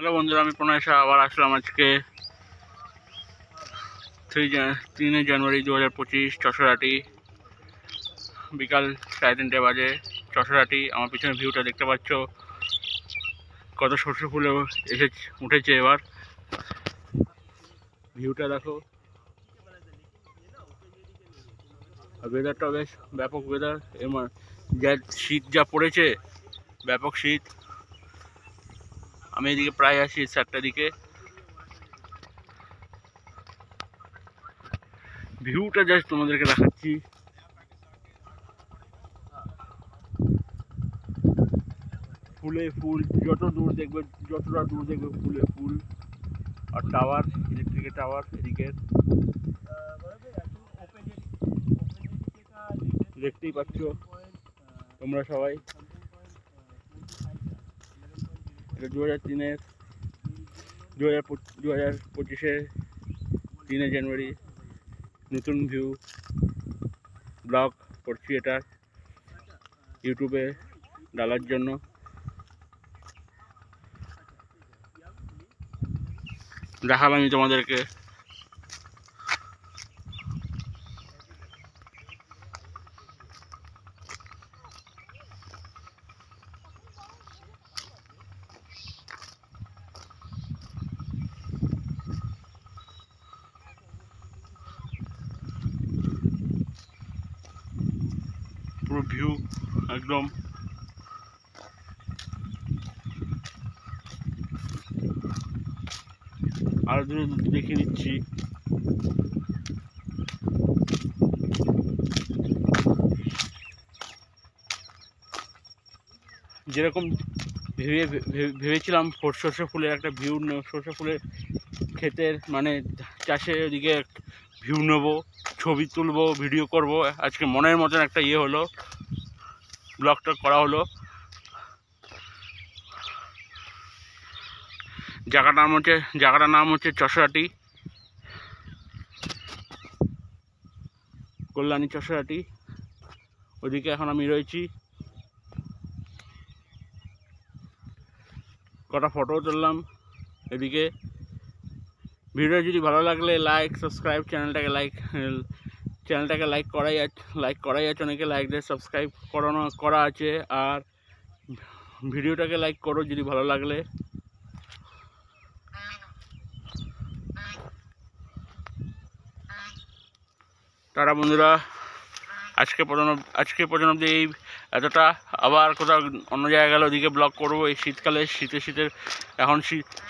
Hello বন্ধুরা, আমি প্রণয় শাহ আবার আসলাম আজকে 3 জানুয়ারি 2025 চশরাটি বিকাল 3:30 বাজে। চশরাটি আমার পিছনে ভিউটা দেখতে পাচ্ছ, কত সর্ষে ফুলে উঠেছে। এবার ভিউটা দেখো, আর ওয়েদারটা বেশ ব্যাপক ওয়েদার। যা শীত যা পড়েছে, ব্যাপক শীত। আমি এদিকে প্রায় আসি 7টার দিকে। ভিউটা জাস্ট তোমাদেরকে দেখাচ্ছি। ফুলে ফুল, যতটা দূর দেখবে ফুলে ফুল। আর টাওয়ার, ইলেকট্রিকের টাওয়ার এদিকে দেখতেই পাচ্ছ তোমরা সবাই। এটা 2025-এর 3 জানুয়ারি নতুন ভিউ ব্লগ করছি। এটা ইউটিউবে ডালার জন্য। দেখালাম আমি তোমাদেরকে। পুরো ভিউ একদম আরো দূরে দেখে নিচ্ছি। যেরকম ভেবেছিলাম সর্ষে ফুলের একটা ভিউ, সর্ষে ফুলের ক্ষেতের মানে চাষের ওদিকে ভিউ নেবো, ছবি তুলবো, ভিডিও করব। আজকে মনের মতন একটা হলো, ব্লগটা করা হলো। জায়গাটার নাম হচ্ছে চশরাটি, কল্যাণী চশরাটি। ওদিকে এখন আমি রয়েছি, কটা ফটো তুললাম এদিকে। ভিডিও যদি ভালো লাগলে লাইক, সাবস্ক্রাইব, চ্যানেলটাকে লাইক করাই আছে। অনেকে লাইক দিয়ে সাবস্ক্রাইব করা আছে। আর ভিডিওটাকে লাইক করো যদি ভালো লাগলে। টাটা বন্ধুরা, আজকে পর্যন্ত অবধি এই এতটা। আবার কোথাও অন্য জায়গায় গেলে ওদিকে ব্লগ করবো। এই শীতের এখন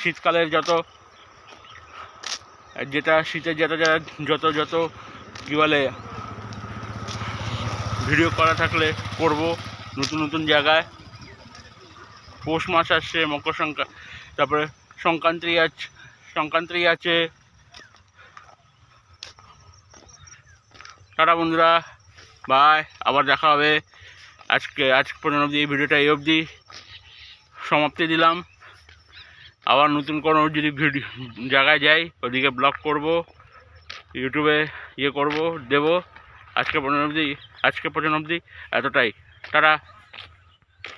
শীতকালের যত কী বলে ভিডিও করা থাকলে করব নতুন জায়গায়। পৌষ মাস আসছে, মকর সংক্রান্তি, তারপরে সংক্রান্তি আছে। টাটা বন্ধুরা, বাই, আবার দেখা হবে। আজ পর্যন্ত অবধি এই ভিডিওটা এই অবধি সমাপ্তি দিলাম। আবার নতুন কোনো যদি জায়গায় যাই ওদিকে ব্লগ করব, ইউটিউবে দেবো। আজকে পর্যন্ত অবধি এতটাই। টাটা।